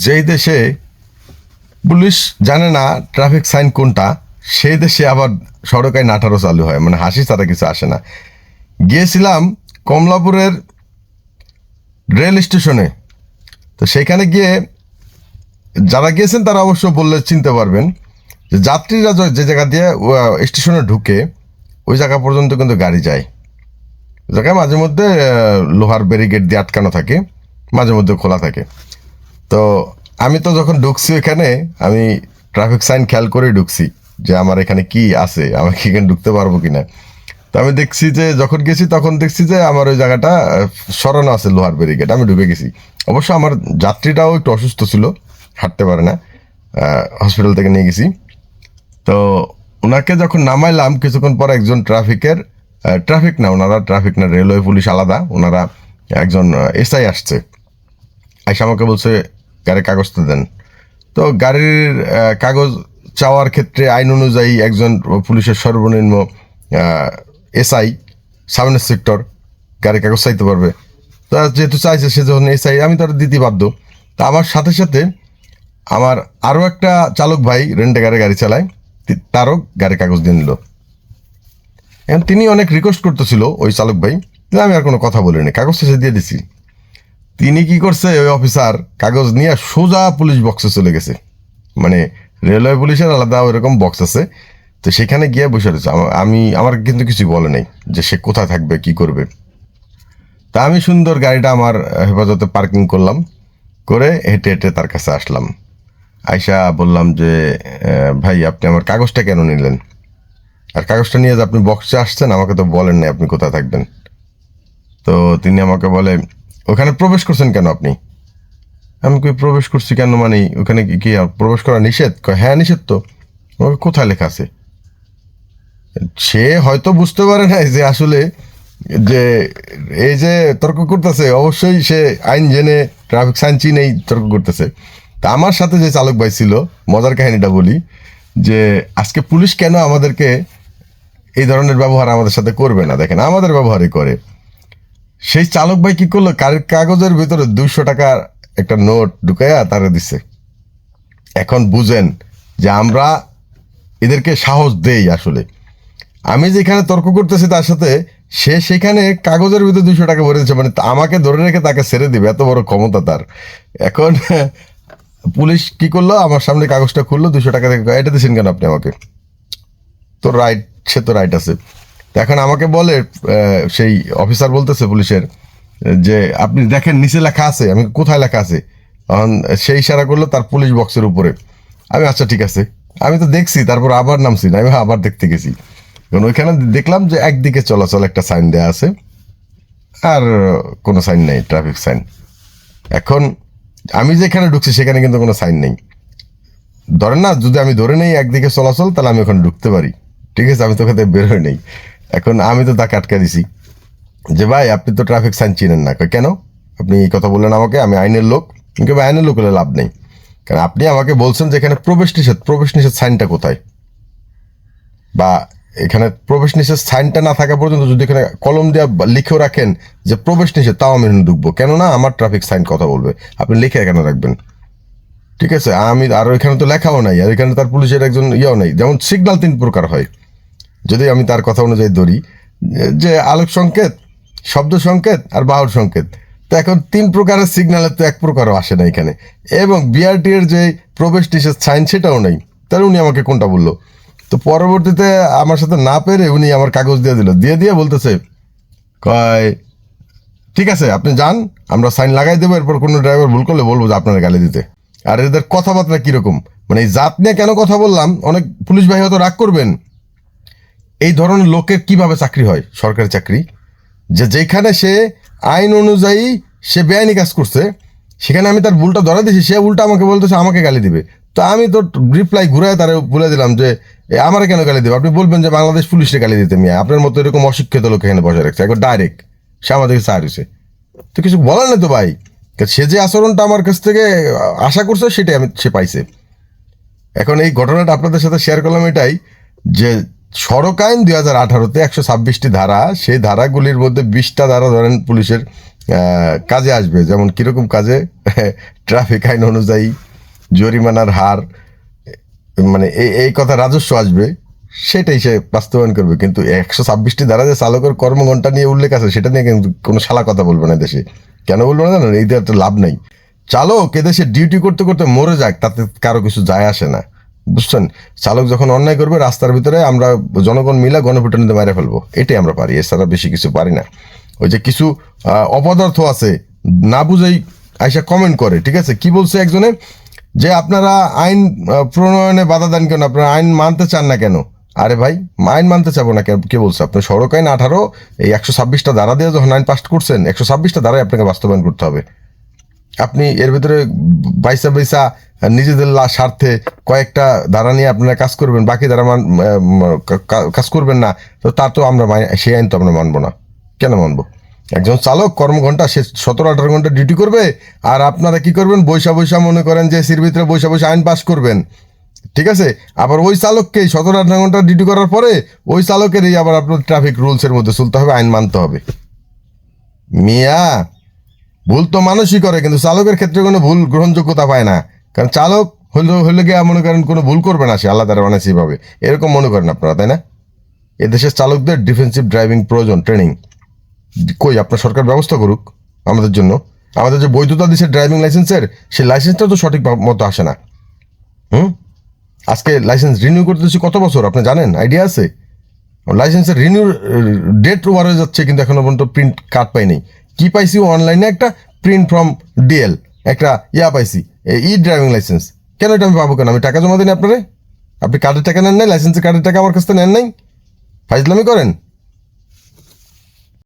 যেই দেশে পুলিশ জানে না ট্রাফিক সাইন কোনটা, সেই দেশে আবার সড়ক আইন 18 চালু হয়, মানে হাসি ছাড়া কিছু আসে না। গিয়েছিলাম কমলাপুরের রেল স্টেশনে। তো সেখানে গিয়ে যারা গিয়েছেন তারা অবশ্য বললে চিনতে পারবেন যে যাত্রীরা যে জায়গা দিয়ে স্টেশনে ঢুকে ওই জায়গা পর্যন্ত কিন্তু গাড়ি যায়। জায়গায় মাঝে মধ্যে লোহার ব্যারিকেড দিয়ে আটকানো থাকে, মাঝে মধ্যে খোলা থাকে। তো আমি তো যখন ঢুকছি এখানে, আমি ট্রাফিক সাইন খেয়াল করে ঢুকছি যে আমার এখানে কি আছে, আমাকে এখানে ঢুকতে পারবো কিনা। তো আমি দেখছি যে যখন গেছি তখন দেখছি যে আমার ওই জায়গাটা সরানো আছে লোহার ব্যারিকেড, আমি ঢুকে গেছি। অবশ্য আমার যাত্রীটাও একটু অসুস্থ ছিল, হাঁটতে পারে না, হসপিটাল থেকে নিয়ে গেছি। তো ওনাকে যখন নামাইলাম কিছুক্ষণ পর একজন ট্রাফিক না, রেলওয়ে পুলিশ আলাদা, ওনারা একজন এসআই আসছে, আইসা আমাকে বলছে গাড়ির কাগজটা দেন। তো গাড়ির কাগজ চাওয়ার ক্ষেত্রে আইন অনুযায়ী একজন পুলিশের সর্বনিম্ন এসআই, সাব ইন্সপেক্টর গাড়ির কাগজ চাইতে পারবে। তো যেহেতু চাইছে সে যখন এসআই, আমি তার দিতে বাধ্য। তা আমার সাথে সাথে আমার আরও একটা চালক ভাই রেন্টে গাড়ি চালায়, তারও গাড়ির কাগজ দিয়ে নিল। এখন তিনি অনেক রিকোয়েস্ট করতেছিল ওই চালক ভাই, আমি আর কোনো কথা বলিনি, কাগজ শেষে দিয়ে দিছি। তিনি কি করছে, ওই অফিসার কাগজ নিয়ে সোজা পুলিশ বক্সে চলে গেছে। মানে রেলওয়ে পুলিশের আলাদা ওইরকম বক্স আছে, তো সেখানে গিয়ে বসে রয়েছে। আমার কিন্তু কিছু বলে নেই যে সে কোথায় থাকবে কি করবে। তা আমি সুন্দর গাড়িটা আমার হেফাজতে পার্কিং করলাম, করে হেঁটে হেঁটে তার কাছে আসলাম। আইসা বললাম যে ভাই আপনি আমার কাগজটা কেন নিলেন, আর কাগজটা নিয়ে যে আপনি বক্সে আসছেন আমাকে তো বলেন নাই আপনি কোথায় থাকবেন। তো তিনি আমাকে বলে ওখানে প্রবেশ করছেন কেন আপনি। আমি কই প্রবেশ করছি কেন, মানে ওখানে কি প্রবেশ করা নিষেধ? হ্যাঁ নিষেধ তো। আমাকে কোথায় লেখা আছে? সে হয়তো বুঝতে পারে না যে আসলে যে এই যে তর্ক করতেছে, অবশ্যই সে আইন জেনে ট্রাফিক সাইন চিনেই তর্ক করতেছে। তা আমার সাথে যে চালক ভাই ছিল, মজার কাহিনীটা বলি, যে আজকে পুলিশ কেন আমাদেরকে এই ধরনের ব্যবহার আমাদের সাথে করবে না, দেখেন আমাদের ব্যবহারই করে। সেই চালক ভাই কি করলো, কাগজের ভিতরে 200 টাকার একটা নোট ঢুকাইয়া তারা দিছে। এখন বুঝেন যে আমরা এদেরকে সাহস দেই আসলে। আমি যেখানে তর্ক করতেছি তার সাথে, সে সেখানে কাগজের ভিতরে 200 টাকা ভরে দিচ্ছে, মানে আমাকে ধরে রেখে তাকে ছেড়ে দিবে, এত বড় ক্ষমতা তার। এখন পুলিশ কি করলো, আমার সামনে কাগজটা খুললো, 200 টাকা থেকে এটা দিচ্ছেন কেন আপনি আমাকে? তো রাইট, সে তো রাইট আছে। এখন আমাকে বলে সেই অফিসার বলতেছে পুলিশের যে আপনি দেখেন নিচে লেখা আছে। আমি কোথায় লেখা আছে? তখন সেই ইশারা করলো তার পুলিশ বক্সের উপরে। আমি আচ্ছা ঠিক আছে, আমি তো দেখছি, তারপর আবার নামছি না, আমি আবার দেখতে গেছি। কারণ ওইখানে দেখলাম যে একদিকে চলাচল একটা সাইন দেওয়া আছে, আর কোনো সাইন নেই, ট্রাফিক সাইন। এখন আমি যেখানে ঢুকছি সেখানে কিন্তু কোনো সাইন নেই। ধরেন না, যদি আমি ধরে নেই একদিকে চলাচল, তাহলে আমি ওখানে ঢুকতে পারি, ঠিক আছে, আমি তো ওখানে বের হয়ে নেই। এখন আমি তো তাকে আটকে দিছি যে ভাই আপনি তো ট্রাফিক সাইন চিনেন না। কেন আপনি এই কথা বললেন আমাকে? আমি আইনের লোক। কিন্তু আইনের লোক হলে লাভ নেই, কারণ আপনি আমাকে বলছেন যে এখানে প্রবেশ নিষেধ সাইনটা কোথায়, বা এখানে প্রবেশ নিষেধ সাইনটা না থাকা পর্যন্ত যদি এখানে কলম দিয়ে লিখেও রাখেন যে প্রবেশ নিষেধ, তাও আমি ঢুকবো কেননা আমার ট্রাফিক সাইন কথা বলবে, আপনি লিখে কেন রাখবেন? ঠিক আছে, আমি আর এখানে তো লেখাও নাই, আর এখানে তার পুলিশের একজন ইয়েও নেই। যেমন সিগন্যাল 3 প্রকার হয়, যদি আমি তার কথা অনুযায়ী ধরি, যে আলোক সংকেত, শব্দ সংকেত আর বাহুর সংকেত। তো এখন 3 প্রকারের সিগন্যালের তো 1 প্রকারও আসে না এখানে। এবং বিআরটি এর যে প্রবেশ নিষেধ সাইন সেটাও নেই, তাহলে উনি আমাকে কোনটা বললো? তো পরবর্তীতে আমার সাথে না পেরে উনি আমার কাগজ দিয়ে দিল, দিয়ে বলতেছে কয় ঠিক আছে আপনি যান, আমরা সাইন লাগাই দেবো, এরপর কোনো ড্রাইভার ভুল করলে বলবো যে আপনার গালি দিতে। আর এদের কথাবার্তা কিরকম, মানে এই জাত নিয়ে কেন কথা বললাম, অনেক পুলিশ ভাই হয়তো রাগ করবেন। এই ধরনের লোকের কিভাবে চাকরি হয়, সরকারি চাকরি, যে যেখানে সে আইন অনুযায়ী সে বেআইনি কাজ করছে, সেখানে আমি তার ভুলটা ধরা দিয়েছি, সে উল্টা আমাকে বলতেছে আমাকে গালি দিবে। তো আমি তো রিপ্লাই ঘুরায় তারা বলে দিলাম যে আমারে কেন গালি দেবে? আপনি বলবেন যে বাংলাদেশ পুলিশে গালি দিতে, মিয়া আপনার মতো এরকম অশিক্ষিত লোক এখানে বসে রাখছে, একবার ডাইরেক্ট সে আমাদেরকে চা দিছে। তো কিছু বলার নেই তো ভাই, সে যে আচরণটা আমার কাছ থেকে আশা করছে সেটাই সে পাইছে। এখন এই ঘটনাটা আপনাদের সাথে শেয়ার করলাম এটাই, যে সড়ক আইন 2018-তে 126টি ধারা, সেই ধারাগুলির মধ্যে 20টা ধারা ধরেন পুলিশের কাজে আসবে। যেমন কিরকম কাজে? ট্রাফিক আইন অনুযায়ী জরিমানার হার, মানে এই কথা রাজস্ব আসবে, সেটাই সে বাস্তবায়ন করবে। কিন্তু 126টি ধারা যে চালকের কর্মঘণ্টা নিয়ে উল্লেখ আছে, সেটা নিয়ে কিন্তু কোনো শালা কথা বলবে না দেশে। কেন বলবো না জানেন? এইটা একটা লাভ নাই। চালক এদেশে ডিউটি করতে করতে মরে যাক, তাতে কারো কিছু যায় আসে না, বুঝছেন? চালক যখন অন্যায় করবে, রাস্তার ভিতরে আমরা জনগণ মিলা গণপিটুনিতে মেরে ফেলবো, এটাই আমরা পারি, এছাড়া বেশি কিছু পারি না। ওই যে কিছু অপদার্থ আছে, না বুঝেই আইসা কমেন্ট করে, ঠিক আছে? কি বলছে একজনে, যে আপনারা আইন প্রণয়নে বাধা দেন কেন, আপনারা আইন মানতে চান না কেন? আরে ভাই, আইন মানতে চাবো না কেন? কে বলছে? আপনার সড়ক আইন 18, এই 126টা ধারা দিয়ে যখন আইন পাস করছেন, 126টা ধারাই আপনাকে বাস্তবায়ন করতে হবে। আপনি এর ভিতরে বাইসা বাইসা নিজেদের স্বার্থে কয়েকটা ধারা নিয়ে আপনারা কাজ করবেন, বাকি ধারা কাজ করবেন না, তো তার তো আমরা সেই আইন তো আমরা মানবো না। কেন মানবো? একজন চালক কর্মঘণ্টা সে 17-18 ঘন্টা ডিউটি করবে, আর আপনারা কি করবেন? বৈশা বৈশা মনে করেন যে এসির ভিতরে বৈশা বৈশা আইন পাস করবেন, ঠিক আছে? আবার ওই চালককেই 17-18 ঘন্টা ডিউটি করার পরে ওই চালকেরই আবার আপনার ট্রাফিক রুলসের মধ্যে চলতে হবে, আইন মানতে হবে। মিয়া, ভুল তো মানুষই করে, কিন্তু চালকের ক্ষেত্রে কোনো ভুল গ্রহণযোগ্যতা পায় না। কারণ চালক হলে গিয়ে মনে করেন কোনো ভুল করবে না, সে আল্লাহ তারা বানাইছে এইভাবে, এরকম মনে করেন আপনারা, তাই না? এদেশের চালকদের ডিফেন্সিভ ড্রাইভিং প্রয়োজন, ট্রেনিং। কই আপনার সরকার ব্যবস্থা করুক আমাদের জন্য। আমাদের যে বৈধতা দিচ্ছে ড্রাইভিং লাইসেন্সের, সেই লাইসেন্সটা তো সঠিক মতো আসে না। আজকে লাইসেন্স রিনিউ করতে দিচ্ছি কত বছর, আপনি জানেন? আইডিয়া আছে? লাইসেন্সের রিনিউ ডেট ওভার হয়ে যাচ্ছে, কিন্তু এখনো পর্যন্ত প্রিন্ট কার্ড পাইনি। কি পাইছি? অনলাইনে একটা প্রিন্ট ফ্রম ডিএল, একটা পাইছি, ই ড্রাইভিং লাইসেন্স। কেন এটা আমি পাবো? কেন? আমি টাকা জমা দিন আপনারে? আপনি কার্ডের টাকা নেন নাই? লাইসেন্সের কার্ডের টাকা আমার কাছ থেকে নেন নাই? ফাইজলামি করেন।